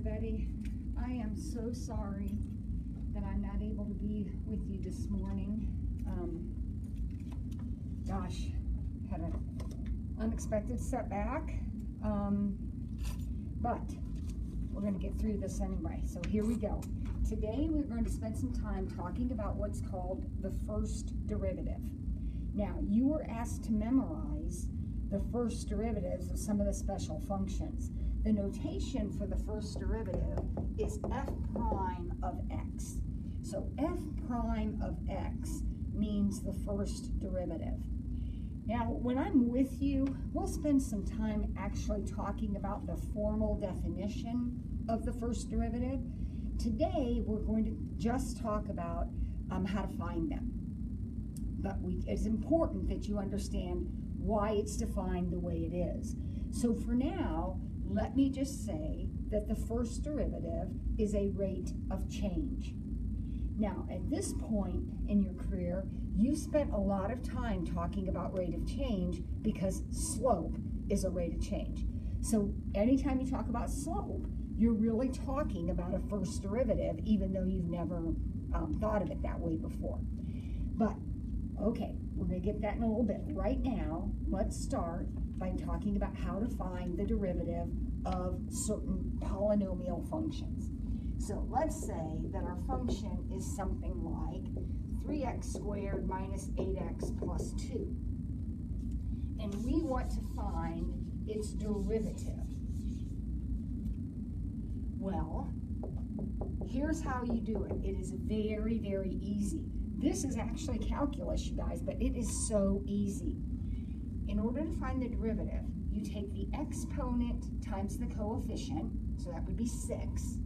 everybody. I am so sorry that I'm not able to be with you this morning. Gosh, had an unexpected setback, but we're going to get through this anyway. So here we go. Today we're going to spend some time talking about what's called the first derivative. Now, you were asked to memorize the first derivatives of some of the special functions. The notation for the first derivative is f prime of x. So f prime of x means the first derivative. Now, when I'm with you, we'll spend some time actually talking about the formal definition of the first derivative. Today, we're going to just talk about how to find them. But it's important that you understand why it's defined the way it is. So for now, let me just say that the first derivative is a rate of change. Now, at this point in your career, you've spent a lot of time talking about rate of change because slope is a rate of change. So anytime you talk about slope, you're really talking about a first derivative, even though you've never thought of it that way before. But, okay, we're going to get that in a little bit. Right now, let's start by talking about how to find the derivative of certain polynomial functions. So let's say that our function is something like 3x squared minus 8x plus 2. And we want to find its derivative. Well, here's how you do it. It is very, very easy. This is actually calculus, you guys, but it is so easy. In order to find the derivative, you take the exponent times the coefficient, so that would be 6,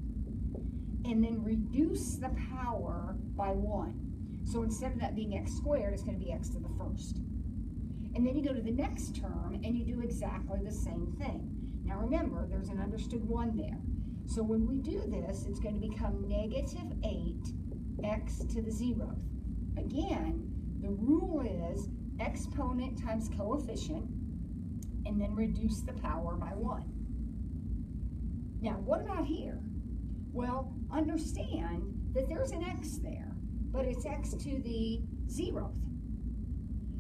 and then reduce the power by 1. So instead of that being x squared, it's going to be x to the first. And then you go to the next term, and you do exactly the same thing. Now remember, there's an understood 1 there. So when we do this, it's going to become negative 8x to the 0th. Again, the rule is exponent times coefficient, and then reduce the power by 1. Now, what about here? Well, understand that there's an x there, but it's x to the 0th.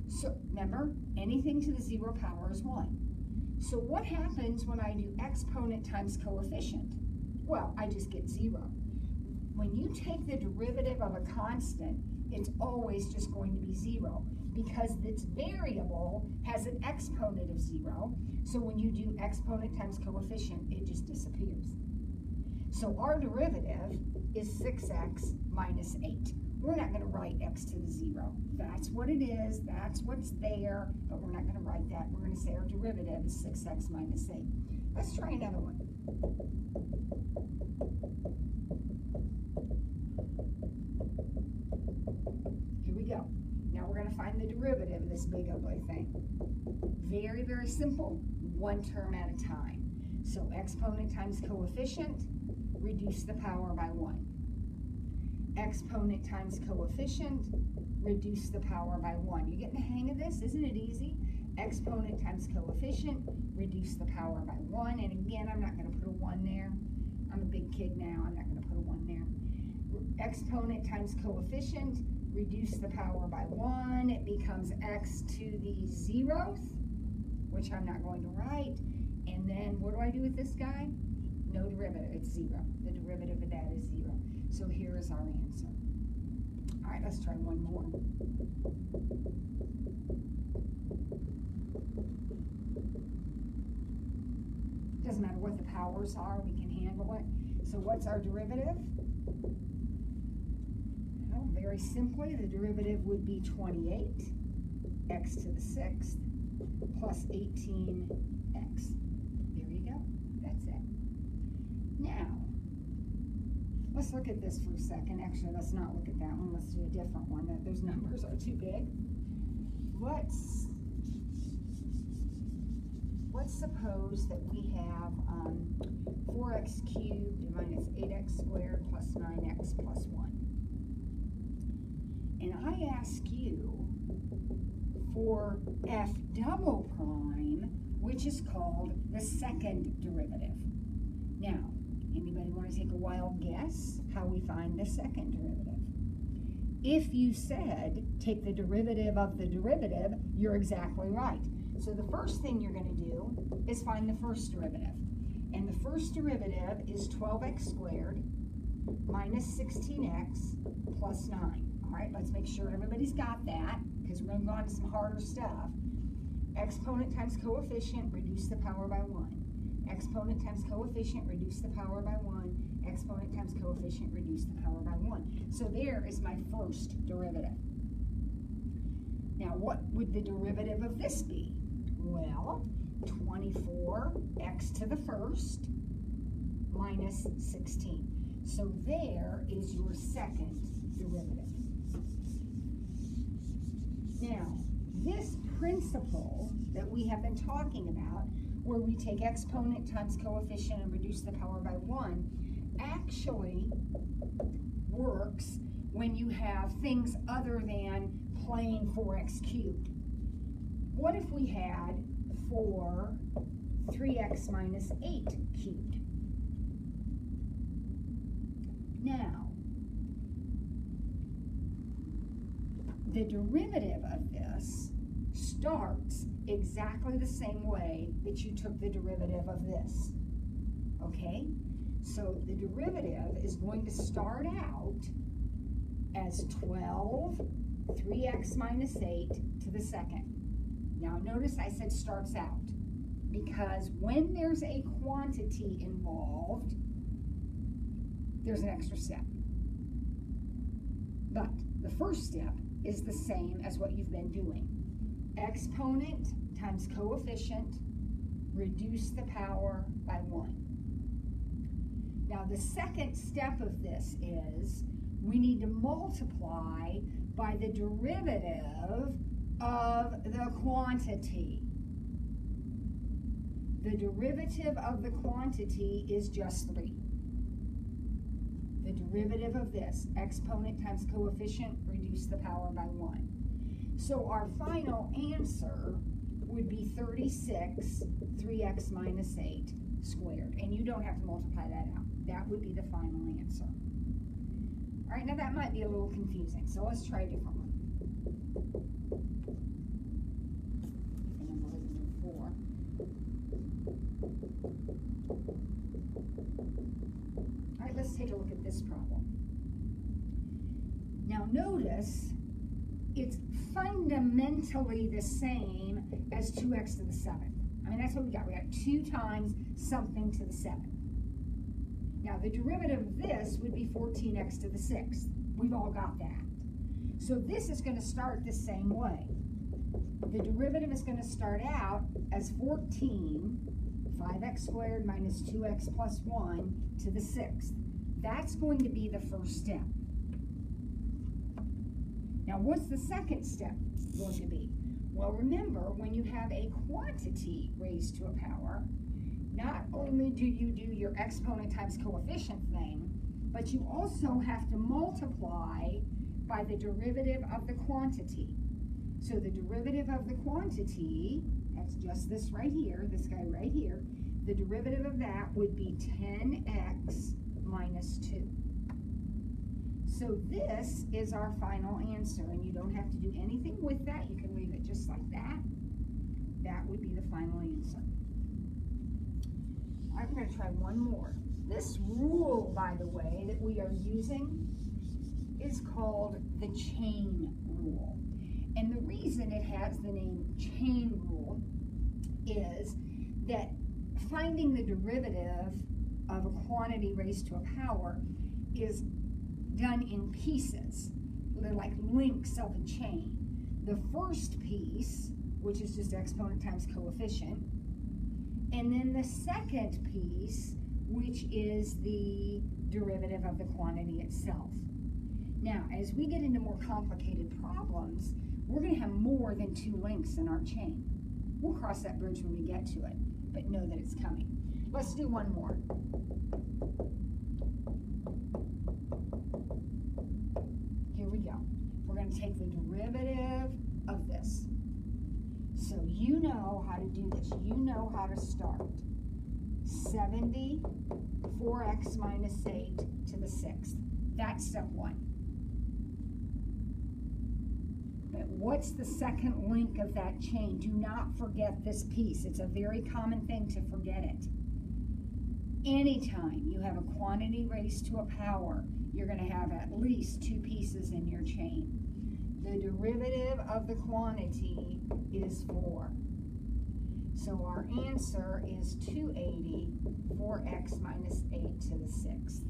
So remember, anything to the 0 power is 1. So what happens when I do exponent times coefficient? Well, I just get 0. When you take the derivative of a constant, it's always just going to be 0 because its variable has an exponent of 0. So when you do exponent times coefficient, it just disappears. So our derivative is 6x minus 8. We're not going to write x to the 0. That's what it is. That's what's there. But we're not going to write that. We're going to say our derivative is 6x minus 8. Let's try another one. Here we go. Now we're going to find the derivative of this big ugly thing. Very, very simple. One term at a time. So exponent times coefficient, reduce the power by 1. Exponent times coefficient, reduce the power by 1. You're getting the hang of this? Isn't it easy? Exponent times coefficient, reduce the power by 1. And again, I'm not going to put a 1 there. I'm a big kid now. I'm not going to put a 1 there. Exponent times coefficient, reduce the power by 1. It becomes x to the 0th, which I'm not going to write. And then what do I do with this guy? No derivative. It's 0. The derivative of that is 0. So here is our answer. All right, let's try one more. Doesn't matter what the powers are, we can handle it. So what's our derivative? Well, very simply, the derivative would be 28 x to the 6th plus 18x. There you go. That's it. Now, let's look at this for a second. Actually, let's not look at that one. Let's do a different one. Those numbers are too big. Let's suppose that we have 4x cubed minus 8x squared plus 9x plus 1. And I ask you for f double prime, which is called the second derivative. Now, Anybody want to take a wild guess how we find the second derivative? If you said take the derivative of the derivative, you're exactly right. So the first thing you're going to do is find the first derivative. And the first derivative is 12x squared minus 16x plus 9. All right, let's make sure everybody's got that, because we're going to go on to some harder stuff. Exponent times coefficient, reduce the power by 1. Exponent times coefficient, reduce the power by 1. Exponent times coefficient, reduce the power by 1. So there is my first derivative. Now, what would the derivative of this be? Well, 24x to the first minus 16. So there is your second derivative. Now, this principle that we have been talking about, where we take exponent times coefficient and reduce the power by 1, actually works when you have things other than plain 4x cubed. What if we had 3x minus 8 cubed? Now, the derivative of this starts exactly the same way that you took the derivative of this, okay? So the derivative is going to start out as 12, 3x minus 8 to the second. Now notice I said starts out, because when there's a quantity involved, there's an extra step. But the first step is the same as what you've been doing. Exponent times coefficient, reduce the power by 1. Now the second step of this is we need to multiply by the derivative of the quantity. The derivative of the quantity is just 3. The derivative of this, exponent times coefficient, reduce the power by 1. So our final answer would be 36, 3x minus 8 squared. And you don't have to multiply that out. That would be the final answer. All right, now that might be a little confusing, so let's try a different one. And I'm going to do 4. All right, let's take a look at this problem. Now notice it's fundamentally the same as 2x to the 7th. I mean, that's what we got. We got 2 times something to the 7th. Now, the derivative of this would be 14x to the 6th. We've all got that. So this is going to start the same way. The derivative is going to start out as 14, 5x squared minus 2x plus 1 to the 6th. That's going to be the first step. Now, what's the second step going to be? Well, remember, when you have a quantity raised to a power, not only do you do your exponent times coefficient thing, but you also have to multiply by the derivative of the quantity. So the derivative of the quantity, that's just this right here, this guy right here, the derivative of that would be 10x minus 2. So this is our final answer, and you don't have to do anything with that. You can leave it just like that. That would be the final answer. I'm going to try one more. This rule, by the way, that we are using is called the chain rule. And the reason it has the name chain rule is that finding the derivative of a quantity raised to a power is done in pieces. They're like links of a chain. The first piece, which is just exponent times coefficient, and then the second piece, which is the derivative of the quantity itself. Now, as we get into more complicated problems, we're going to have more than 2 links in our chain. We'll cross that bridge when we get to it, but know that it's coming. Let's do one more. Here we go. We're going to take the derivative of this. So you know how to do this. You know how to start. 70, 4x minus 8 to the 6th. That's step 1. But what's the second link of that chain? Do not forget this piece. It's a very common thing to forget it. Anytime you have a quantity raised to a power, you're going to have at least 2 pieces in your chain. The derivative of the quantity is 4. So our answer is 280, 4x minus 8 to the 6th.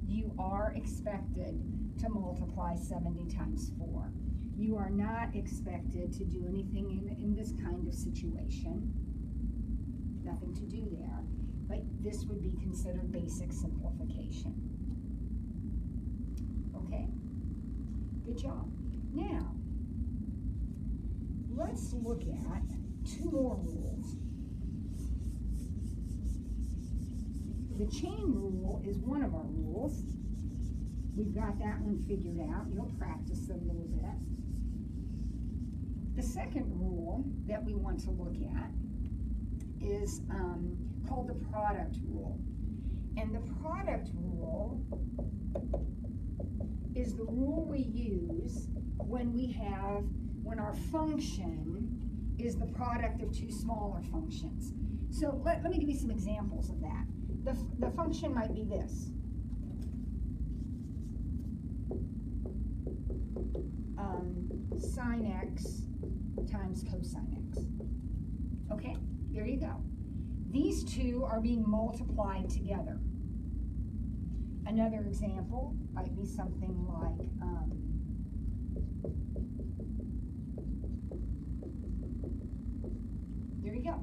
You are expected to multiply 70 times 4. You are not expected to do anything in this kind of situation. Nothing to do there. But this would be considered basic simplification. Okay? Good job. Now, let's look at 2 more rules. The chain rule is one of our rules. We've got that one figured out. You'll practice it a little bit. The second rule that we want to look at is called the product rule. And the product rule is the rule we use when our function is the product of 2 smaller functions. So let me give you some examples of that. The function might be this. Sine x times cosine x. Okay, there you go. These 2 are being multiplied together. Another example might be something like there you go.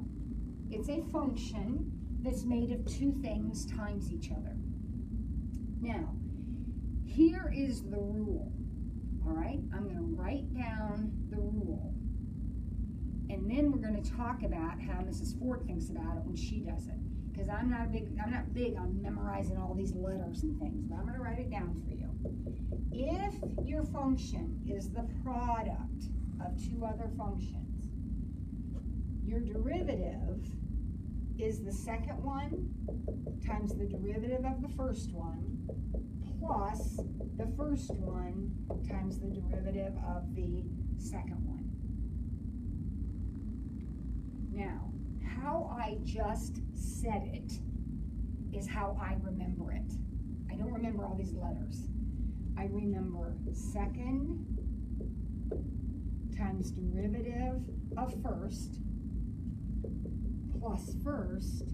It's a function that's made of 2 things times each other. Now, here is the rule. All right, I'm going to write down the rule. And then we're going to talk about how Mrs. Ford thinks about it when she does it. Because I'm not big on memorizing all these letters and things, but I'm going to write it down for you. If your function is the product of 2 other functions, your derivative is the second one times the derivative of the first one plus the first one times the derivative of the second one. Now, how I just said it is how I remember it. I don't remember all these letters. I remember second times derivative of first plus first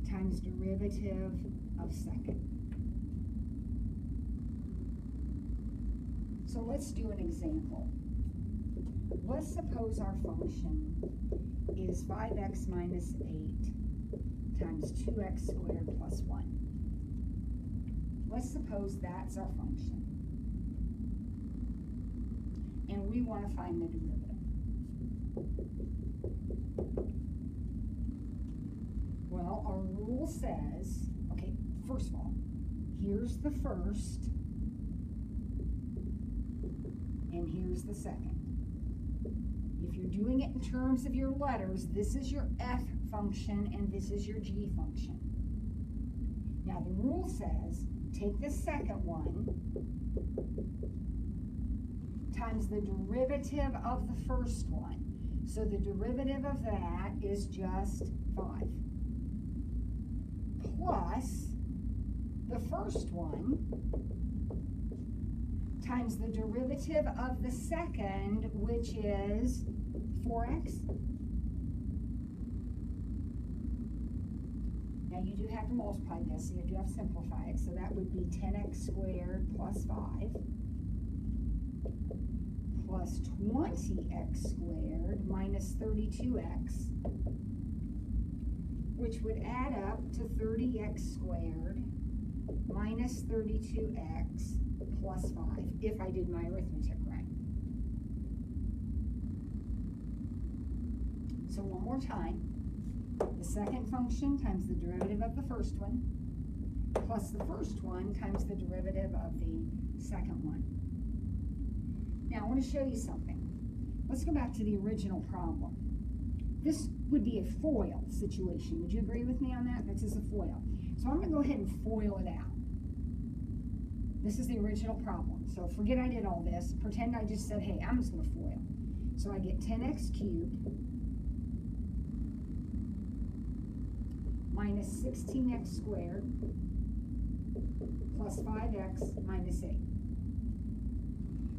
times derivative of second. So let's do an example. Let's suppose our function is 5x minus 8 times 2x squared plus 1. Let's suppose that's our function. And we want to find the derivative. Well, our rule says, okay, first of all, here's the first, and here's the second. If you're doing it in terms of your letters, this is your f function and this is your g function. Now the rule says, take the second one times the derivative of the first one. So the derivative of that is just 5. Plus the first one times the derivative of the second, which is 4x. Now you do have to multiply this, so you do have to simplify it. So that would be 10x squared plus 5 plus 20x squared minus 32x, which would add up to 30x squared minus 32x plus 5, if I did my arithmetic right. So one more time, the second function times the derivative of the first one, plus the first one times the derivative of the second one. Now I want to show you something. Let's go back to the original problem. this would be a FOIL situation. Would you agree with me on that? This is a FOIL. So I'm going to go ahead and FOIL it out. This is the original problem. So forget I did all this. Pretend I just said, hey, I'm just going to FOIL. So I get 10x cubed minus 16x squared plus 5x minus 8.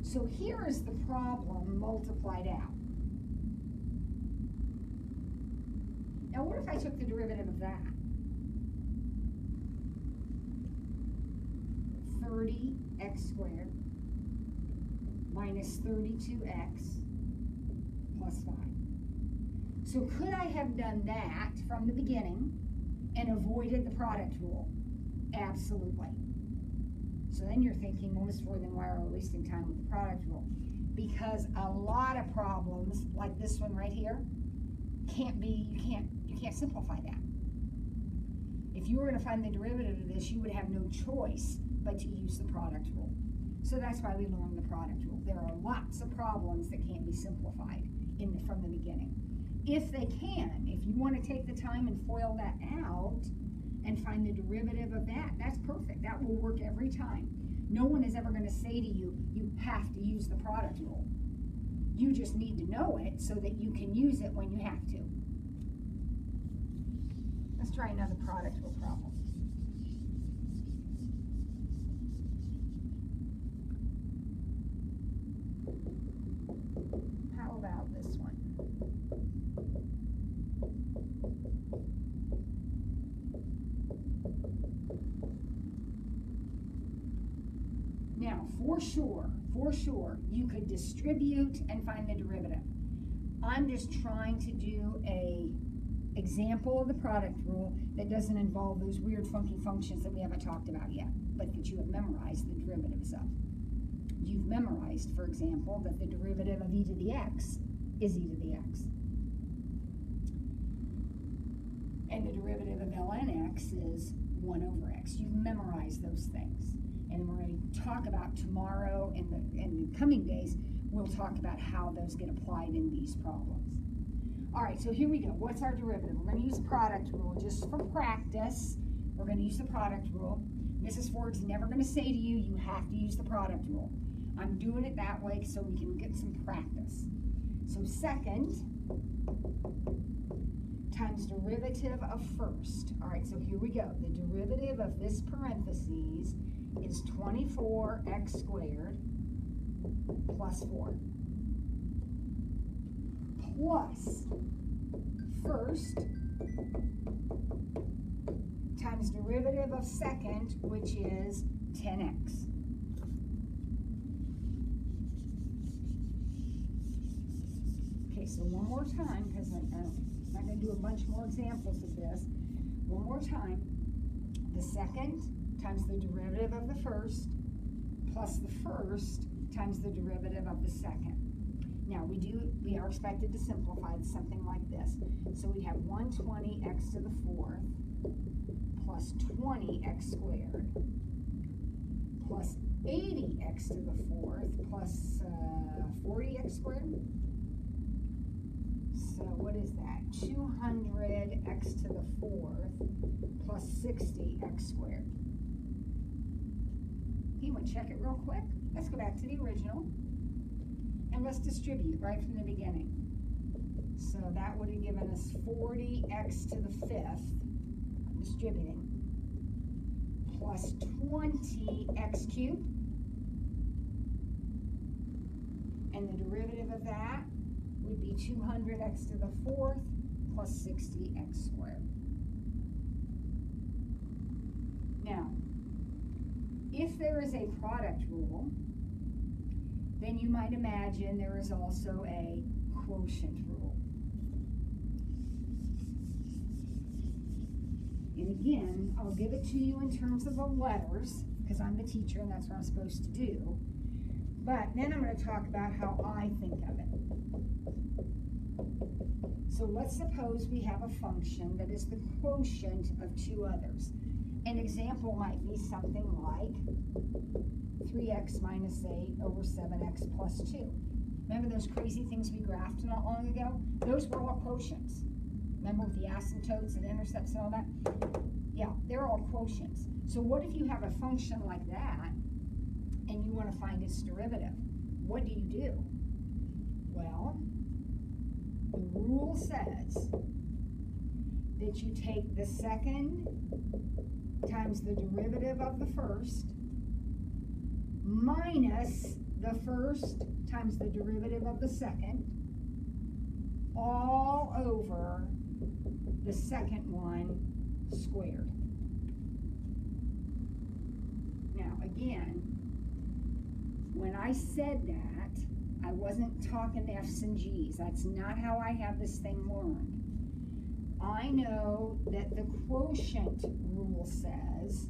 So here is the problem multiplied out. Now what if I took the derivative of that? 30x squared minus 32x plus 5. So could I have done that from the beginning and avoided the product rule? Absolutely. So then you're thinking, well, Ms. Floyd, then why are we wasting time with the product rule? Because a lot of problems, like this one right here, you can't simplify that. If you were going to find the derivative of this, you would have no choice but to use the product rule. So that's why we learned the product rule. There are lots of problems that can't be simplified from the beginning. If they can, if you want to take the time and FOIL that out and find the derivative of that, that's perfect. That will work every time. No one is ever going to say to you, you have to use the product rule. You just need to know it so that you can use it when you have to. Let's try another product rule problem. How about this one? Now, for sure, you could distribute and find the derivative. I'm just trying to do a example of the product rule that doesn't involve those weird funky functions that we haven't talked about yet, but that you have memorized the derivatives of. You've memorized, for example, that the derivative of e to the x is e to the x. And the derivative of ln x is 1 over x. You've memorized those things. And we're going to talk about tomorrow and the coming days, we'll talk about how those get applied in these problems. All right, so here we go. What's our derivative? We're going to use the product rule just for practice. We're going to use the product rule. Mrs. Ford's never going to say to you, you have to use the product rule. I'm doing it that way so we can get some practice. So second times derivative of first. All right, so here we go. The derivative of this parentheses is 24x squared plus 4. Plus first times derivative of second, which is 10x. Okay, so one more time, because I'm not going to do a bunch more examples of this. One more time. The second times the derivative of the first plus the first times the derivative of the second. Now we are expected to simplify something like this. So we have 120x to the 4th plus 20x squared plus 80x to the 4th plus 40x squared. So what is that? 200x to the 4th plus 60x squared. You want to check it real quick? Let's go back to the original. And let's distribute right from the beginning. So that would have given us 40x to the 5th, distributing, plus 20x cubed. And the derivative of that would be 200x to the 4th plus 60x squared. Now, if there is a product rule, then you might imagine there is also a quotient rule. And again, I'll give it to you in terms of the letters, because I'm the teacher and that's what I'm supposed to do. But then I'm going to talk about how I think of it. So let's suppose we have a function that is the quotient of two others. An example might be something like 3x minus 8 over 7x plus 2. Remember those crazy things we graphed not long ago? Those were all quotients. Remember with the asymptotes and intercepts and all that? Yeah, they're all quotients. So what if you have a function like that and you want to find its derivative? What do? Well, the rule says that you take the second times the derivative of the first minus the first times the derivative of the second all over the second one squared. Now again, when I said that, I wasn't talking F's and G's. That's not how I have this thing learned. I know that the quotient rule says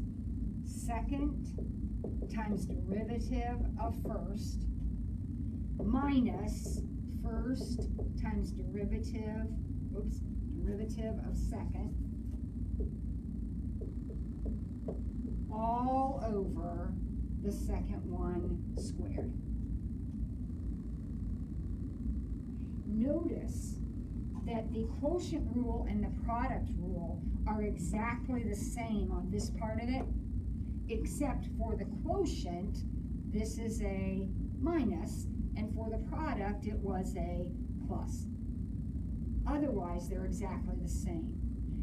second times derivative of first minus first times derivative of second all over the second one squared. Notice that the quotient rule and the product rule are exactly the same on this part of it, except for the quotient, this is a minus, and for the product, it was a plus. Otherwise, they're exactly the same.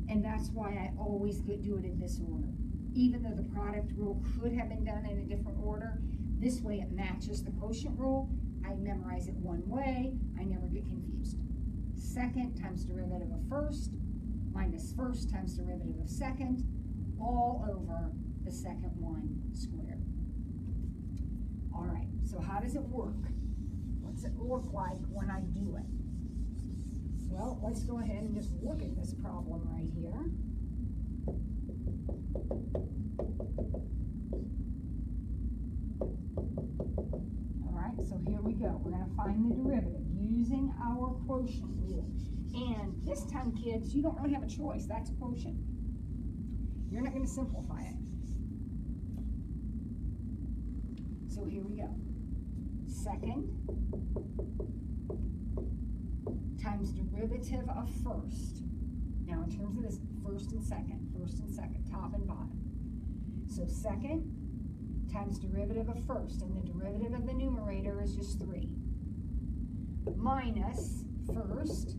And that's why I always do it in this order. Even though the product rule could have been done in a different order, this way it matches the quotient rule. I memorize it one way, I never get confused. Second times derivative of first minus first times derivative of second all over the second one squared. All right, so how does it work? What's it look like when I do it? Well, let's go ahead and just look at this problem right here. All right, so here we go. We're going to find the derivative using our quotient rule. And this time, kids, you don't really have a choice. That's quotient. You're not going to simplify it. So here we go. Second times derivative of first. Now in terms of this, first and second, top and bottom. So second times derivative of first, and the derivative of the numerator is just 3. Minus first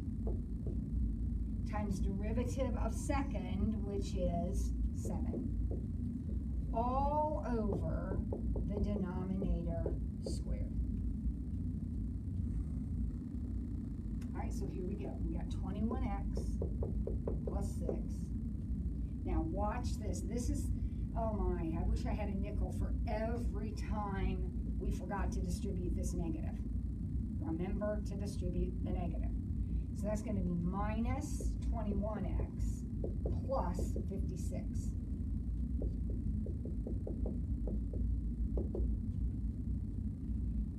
times derivative of second, which is 7. All over the denominator squared. All right, so here we go. We got 21x plus 6. Now watch this. This is, oh my, I wish I had a nickel for every time we forgot to distribute this negative. Remember to distribute the negative. So that's going to be minus 21x plus 56.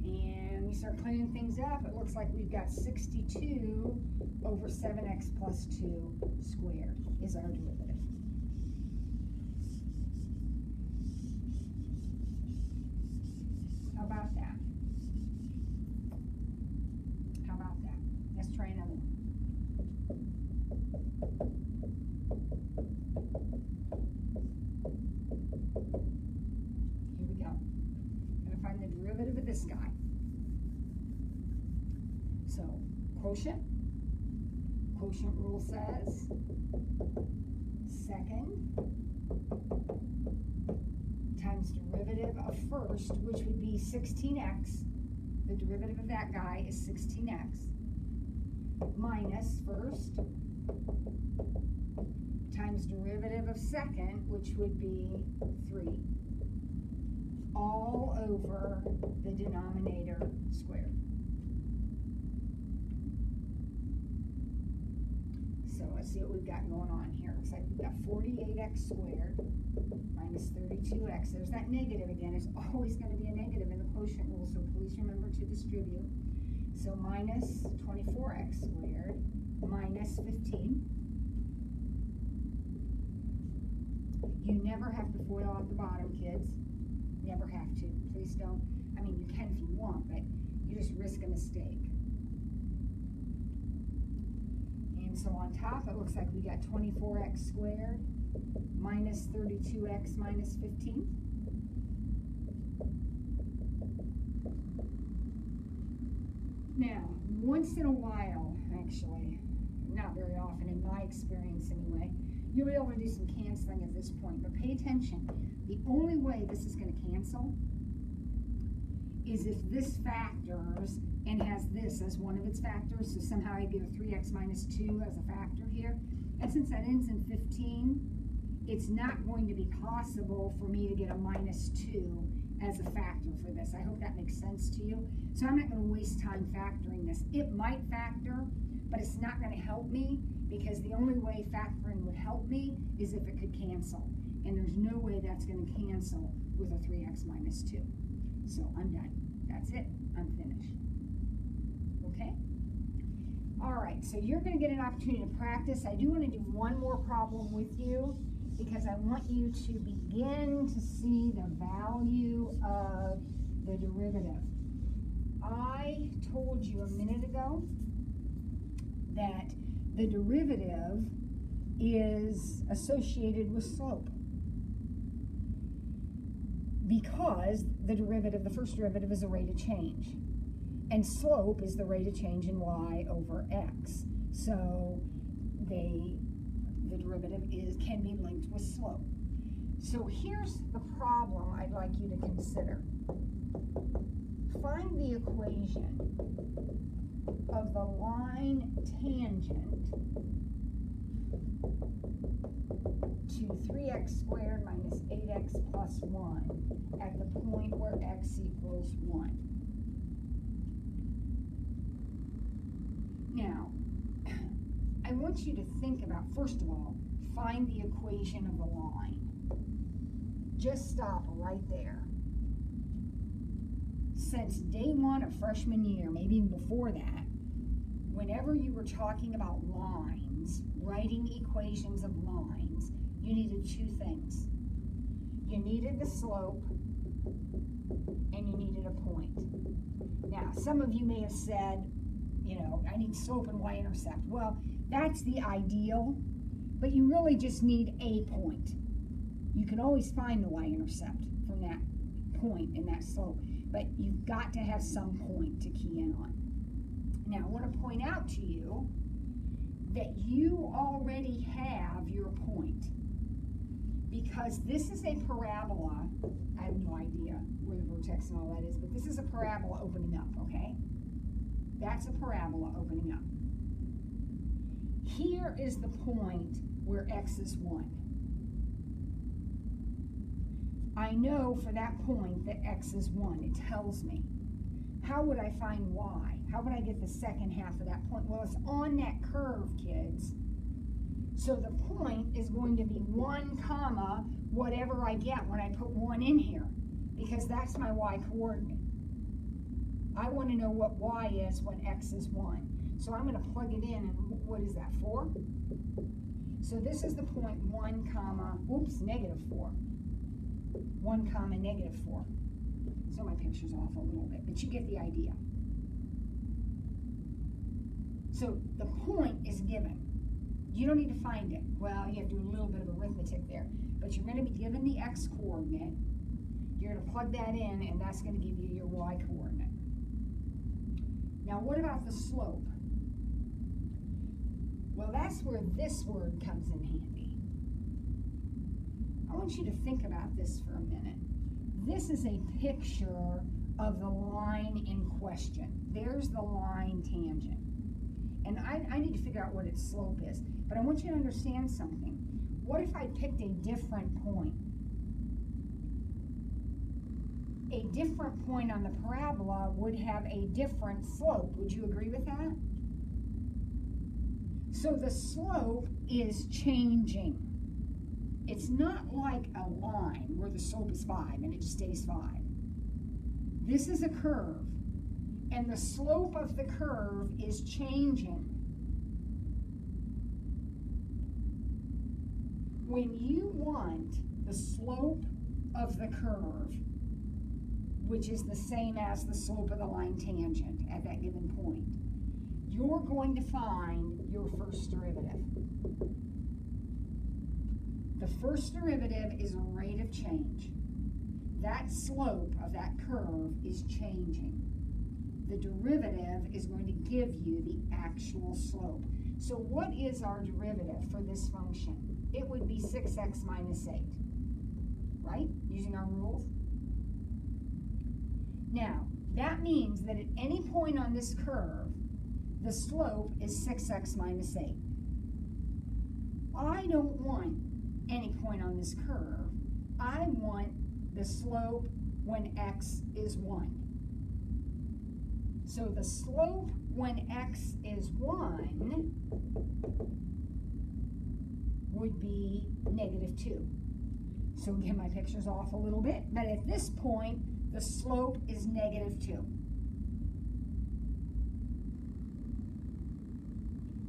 And we start cleaning things up. It looks like we've got 62 over 7x plus 2 squared is our derivative. How about that? How about that? Let's try another one. Here we go. I'm going to find the derivative of this guy. So, quotient rule says second times derivative of first, which would be 16x. The derivative of that guy is 16x minus first times derivative of second, which would be 3, all over the denominator squared. So let's see what we've got going on here. Looks like we've got 48x squared minus 32x. There's that negative again. It's always going to be a negative in the quotient rule, so please remember to distribute. So minus 24x squared minus 15. You never have to FOIL at the bottom, kids. Never have to. Please don't. I mean, you can if you want, but You just risk a mistake. And so on top, it looks like we got 24x squared minus 32x minus 15. Now, once in a while, actually, not very often in my experience anyway, you'll be able to do some canceling at this point, but pay attention. The only way this is going to cancel is if this factors and has this as one of its factors, so somehow I get a 3x minus 2 as a factor here, and since that ends in 15, it's not going to be possible for me to get a minus 2 as a factor for this. I hope that makes sense to you. So I'm not going to waste time factoring this. It might factor, but it's not going to help me because the only way factoring would help me is if it could cancel. And there's no way that's going to cancel with a 3x minus 2. So I'm done. That's it. I'm finished. Okay? All right, so you're going to get an opportunity to practice. I do want to do one more problem with you because I want you to begin to see the value of the derivative. I told you a minute ago that the derivative is associated with slope because the derivative, the first derivative, is a rate of change. And slope is the rate of change in y over x. So the derivative can be linked with slope. So here's the problem I'd like you to consider. Find the equation of the line tangent to 3x squared minus 8x plus 1 at the point where x equals 1. Now, I want you to think about, first of all, find the equation of the line. Just stop right there. Since day one of freshman year, maybe even before that, whenever you were talking about lines, writing equations of lines, you needed two things. You needed the slope and you needed a point. Now, some of you may have said, you know, I need slope and y-intercept. Well, that's the ideal, but you really just need a point. You can always find the y-intercept from that point and that slope, but you've got to have some point to key in on. Now, I want to point out to you that you already have your point because this is a parabola. I have no idea where the vertex and all that is, but this is a parabola opening up, okay? That's a parabola opening up. Here is the point where x is 1. I know for that point that x is 1. It tells me. How would I find y? How would I get the second half of that point? Well, it's on that curve, kids. So the point is going to be 1 comma whatever I get when I put 1 in here, because that's my y coordinate. I want to know what y is when x is 1. So I'm going to plug it in, and what is that, 4? So this is the point 1 comma, oops, negative 4. 1 comma negative 4. So my picture's off a little bit, but you get the idea. So the point is given. You don't need to find it. Well, you have to do a little bit of arithmetic there, but you're going to be given the x coordinate. You're going to plug that in, and that's going to give you your y coordinate. Now, what about the slope? Well, that's where this word comes in handy. I want you to think about this for a minute. This is a picture of the line in question. There's the line tangent. And I need to figure out what its slope is. But I want you to understand something. What if I picked a different point? A different point on the parabola would have a different slope. Would you agree with that? So the slope is changing. It's not like a line where the slope is 5 and it just stays 5. This is a curve, and the slope of the curve is changing. When you want the slope of the curve, which is the same as the slope of the line tangent at that given point, you're going to find your first derivative. The first derivative is a rate of change. That slope of that curve is changing. The derivative is going to give you the actual slope. So what is our derivative for this function? It would be 6x minus 8, right? Using our rules. Now, that means that at any point on this curve, the slope is 6x minus 8. I don't want any point on this curve. I want the slope when x is 1. So the slope when x is 1 would be -2. So again, my picture's off a little bit, but at this point, the slope is -2.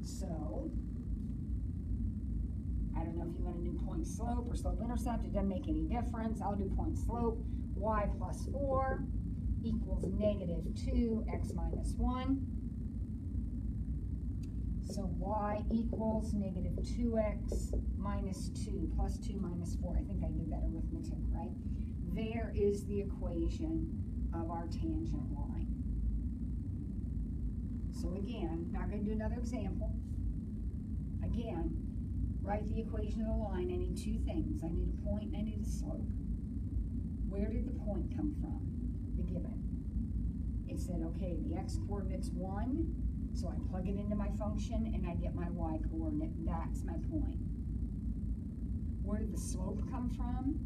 So, I don't know if you want to do point slope or slope intercept, it doesn't make any difference. I'll do point slope. Y plus 4 equals -2 x minus 1. So y equals -2x minus 2 plus 2 minus 4. I think I did that arithmetic, right? There is the equation of our tangent line. So again, not going to do another example. Again, write the equation of the line. I need two things. I need a point and I need a slope. Where did the point come from? The given. It said, okay, the x-coordinate's 1, so I plug it into my function and I get my y-coordinate. That's my point. Where did the slope come from?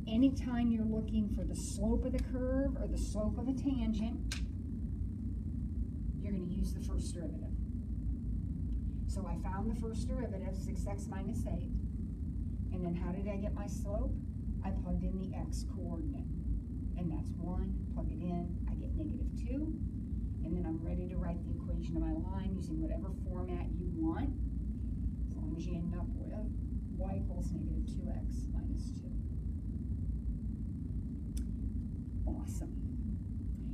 Anytime you're looking for the slope of the curve or the slope of a tangent, you're going to use the first derivative. So I found the first derivative, 6x minus 8. And then how did I get my slope? I plugged in the x-coordinate. And that's 1. Plug it in. I get -2. And then I'm ready to write the equation of my line using whatever format you want, as long as you end up with y equals -2x minus 2. Awesome.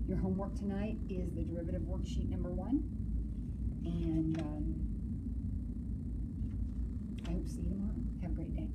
Your homework tonight is the derivative worksheet number 1. And I hope to see you tomorrow. Have a great day.